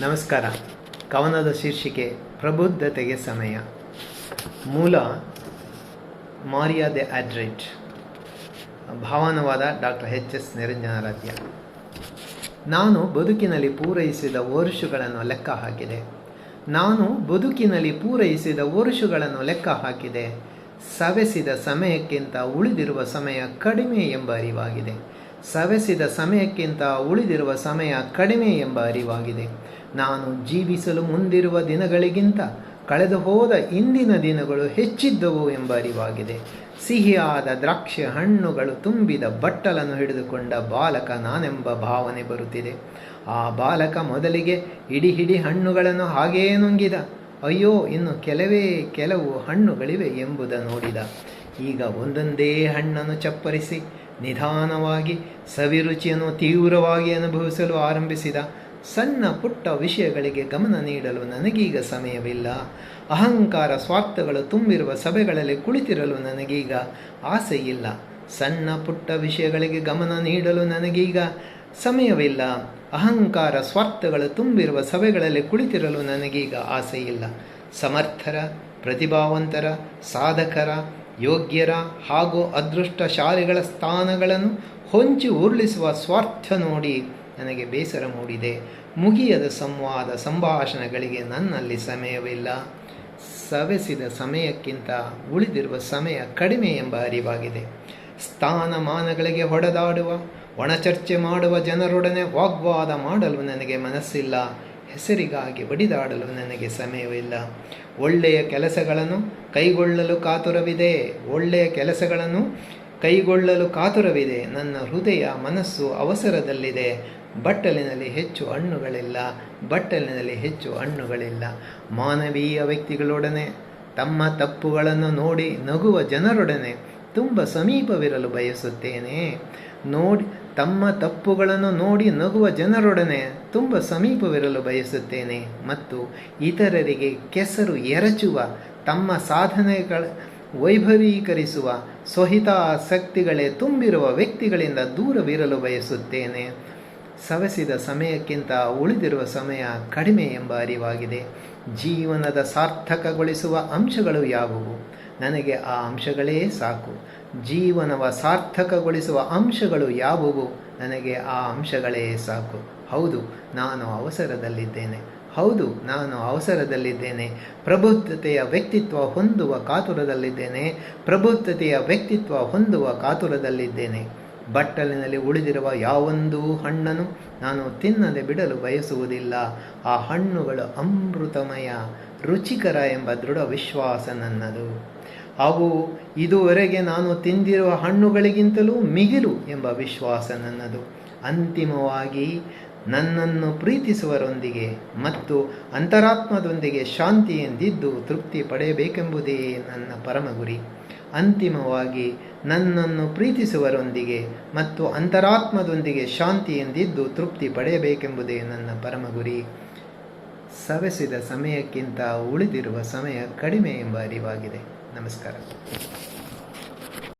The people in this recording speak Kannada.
ನಮಸ್ಕಾರ. ಕವನದ ಶೀರ್ಷಿಕೆ ಪ್ರಬುದ್ಧತೆಗೆ ಸಮಯ. ಮೂಲ ಮಾರಿಯಾ ದೆ ಆಡ್ರಿಡ್, ಭಾವನವಾದ ಡಾಕ್ಟರ್ ಎಚ್.ಎಸ್. ನಿರಂಜನಾರಾಧ್ಯ. ನಾನು ಬದುಕಿನಲ್ಲಿ ಪೂರೈಸಿದ ವರುಷಗಳನ್ನು ಲೆಕ್ಕ ಹಾಕಿದೆ. ಸವೆಸಿದ ಸಮಯಕ್ಕಿಂತ ಉಳಿದಿರುವ ಸಮಯ ಕಡಿಮೆ ಎಂಬ ಅರಿವಾಗಿದೆ. ನಾನು ಜೀವಿಸಲು ಮುಂದಿರುವ ದಿನಗಳಿಗಿಂತ ಕಳೆದು ಹೋದ ಇಂದಿನ ದಿನಗಳು ಹೆಚ್ಚಿದ್ದವು ಎಂಬ ಅರಿವಾಗಿದೆ. ಸಿಹಿಯಾದ ದ್ರಾಕ್ಷಿ ಹಣ್ಣುಗಳು ತುಂಬಿದ ಬಟ್ಟಲನ್ನು ಹಿಡಿದುಕೊಂಡ ಬಾಲಕ ನಾನೆಂಬ ಭಾವನೆ ಬರುತ್ತಿದೆ. ಆ ಬಾಲಕ ಮೊದಲಿಗೆ ಇಡಿ ಹಣ್ಣುಗಳನ್ನು ಹಾಗೆಯೇ ನುಂಗಿದ. ಅಯ್ಯೋ, ಇನ್ನು ಕೆಲವು ಹಣ್ಣುಗಳಿವೆ ಎಂಬುದ ನೋಡಿದ. ಈಗ ಒಂದೊಂದೇ ಹಣ್ಣನ್ನು ಚಪ್ಪರಿಸಿ ನಿಧಾನವಾಗಿ ಸವಿರುಚಿಯನ್ನು ತೀವ್ರವಾಗಿ ಅನುಭವಿಸಲು ಆರಂಭಿಸಿದ. ಸಣ್ಣ ಪುಟ್ಟ ವಿಷಯಗಳಿಗೆ ಗಮನ ನೀಡಲು ನನಗೀಗ ಸಮಯವಿಲ್ಲ. ಅಹಂಕಾರ ಸ್ವಾರ್ಥಗಳು ತುಂಬಿರುವ ಸಭೆಗಳಲ್ಲಿ ಕುಳಿತಿರಲು ನನಗೀಗ ಆಸೆಯಿಲ್ಲ. ಸಣ್ಣ ಪುಟ್ಟ ವಿಷಯಗಳಿಗೆ ಗಮನ ನೀಡಲು ನನಗೀಗ ಸಮಯವಿಲ್ಲ. ಅಹಂಕಾರ ಸ್ವಾರ್ಥಗಳು ತುಂಬಿರುವ ಸಭೆಗಳಲ್ಲಿ ಕುಳಿತಿರಲು ನನಗೀಗ ಆಸೆಯಿಲ್ಲ. ಸಮರ್ಥರ, ಪ್ರತಿಭಾವಂತರ, ಸಾಧಕರ, ಯೋಗ್ಯರ ಹಾಗೂ ಅದೃಷ್ಟಶಾಲಿಗಳ ಸ್ಥಾನಗಳನ್ನು ಹೊಂಚಿ ಉರುಳಿಸುವ ಸ್ವಾರ್ಥ ನೋಡಿ ನನಗೆ ಬೇಸರ ಮೂಡಿದೆ. ಮುಗಿಯದ ಸಂಭಾಷಣೆಗಳಿಗೆ ನನ್ನಲ್ಲಿ ಸಮಯವಿಲ್ಲ. ಸವೆಸಿದ ಸಮಯಕ್ಕಿಂತ ಉಳಿದಿರುವ ಸಮಯ ಕಡಿಮೆ ಎಂಬ ಅರಿವಾಗಿದೆ. ಸ್ಥಾನಮಾನಗಳಿಗೆ ಹೊಡೆದಾಡುವ, ಒಣಚರ್ಚೆ ಮಾಡುವ ಜನರೊಡನೆ ವಾಗ್ವಾದ ಮಾಡಲು ನನಗೆ ಮನಸ್ಸಿಲ್ಲ. ಹೆಸರಿಗಾಗಿ ಬಡಿದಾಡಲು ನನಗೆ ಸಮಯವಿಲ್ಲ. ಒಳ್ಳೆಯ ಕೆಲಸಗಳನ್ನು ಕೈಗೊಳ್ಳಲು ಕಾತುರವಿದೆ. ನನ್ನ ಹೃದಯ ಮನಸ್ಸು ಅವಸರದಲ್ಲಿದೆ. ಬಟ್ಟಲಿನಲ್ಲಿ ಹೆಚ್ಚು ಹಣ್ಣುಗಳಿಲ್ಲ. ಮಾನವೀಯ ವ್ಯಕ್ತಿಗಳೊಡನೆ, ತಮ್ಮ ತಪ್ಪುಗಳನ್ನು ನೋಡಿ ನಗುವ ಜನರೊಡನೆ ತುಂಬ ಸಮೀಪವಿರಲು ಬಯಸುತ್ತೇನೆ. ಮತ್ತು ಇತರರಿಗೆ ಕೆಸರು ಎರಚುವ, ತಮ್ಮ ಸಾಧನೆಗಳ ವೈಭವೀಕರಿಸುವ ಸ್ವಹಿತಾಸಕ್ತಿಗಳೇ ತುಂಬಿರುವ ವ್ಯಕ್ತಿಗಳಿಂದ ದೂರವಿರಲು ಬಯಸುತ್ತೇನೆ. ಸವೆಸಿದ ಸಮಯಕ್ಕಿಂತ ಉಳಿದಿರುವ ಸಮಯ ಕಡಿಮೆ ಎಂಬ ಅರಿವಾಗಿದೆ. ಜೀವನದ ಸಾರ್ಥಕಗೊಳಿಸುವ ಅಂಶಗಳು ಯಾವುವು? ನನಗೆ ಆ ಅಂಶಗಳೇ ಸಾಕು. ಜೀವನವ ಸಾರ್ಥಕಗೊಳಿಸುವ ಅಂಶಗಳು ಯಾವುವು? ನನಗೆ ಆ ಅಂಶಗಳೇ ಸಾಕು. ಹೌದು, ನಾನು ಅವಸರದಲ್ಲಿದ್ದೇನೆ. ಪ್ರಬುದ್ಧತೆಯ ವ್ಯಕ್ತಿತ್ವ ಹೊಂದುವ ಕಾತುರದಲ್ಲಿದ್ದೇನೆ. ಬಟ್ಟಲಿನಲ್ಲಿ ಉಳಿದಿರುವ ಯಾವೊಂದು ಹಣ್ಣನ್ನು ನಾನು ತಿನ್ನದೆ ಬಿಡಲು ಬಯಸುವುದಿಲ್ಲ. ಆ ಹಣ್ಣುಗಳು ಅಮೃತಮಯ, ರುಚಿಕರ ಎಂಬ ದೃಢ ವಿಶ್ವಾಸ ನನ್ನದು. ಅವು ಇದುವರೆಗೆ ನಾನು ತಿಂದಿರುವ ಹಣ್ಣುಗಳಿಗಿಂತಲೂ ಮಿಗಿಲು ಎಂಬ ವಿಶ್ವಾಸ ನನ್ನದು. ಅಂತಿಮವಾಗಿ ನನ್ನನ್ನು ಪ್ರೀತಿಸುವವರೊಂದಿಗೆ ಮತ್ತು ಅಂತರಾತ್ಮದೊಂದಿಗೆ ಶಾಂತಿಯಿಂದಿದ್ದು ತೃಪ್ತಿ ಪಡೆಯಬೇಕೆಂಬುದೇ ನನ್ನ ಪರಮ ಗುರಿ. ಸವೆಸಿದ ಸಮಯಕ್ಕಿಂತ ಉಳಿದಿರುವ ಸಮಯ ಕಡಿಮೆ ಎಂಬ ಅರಿವಾಗಿದೆ. ನಮಸ್ಕಾರ.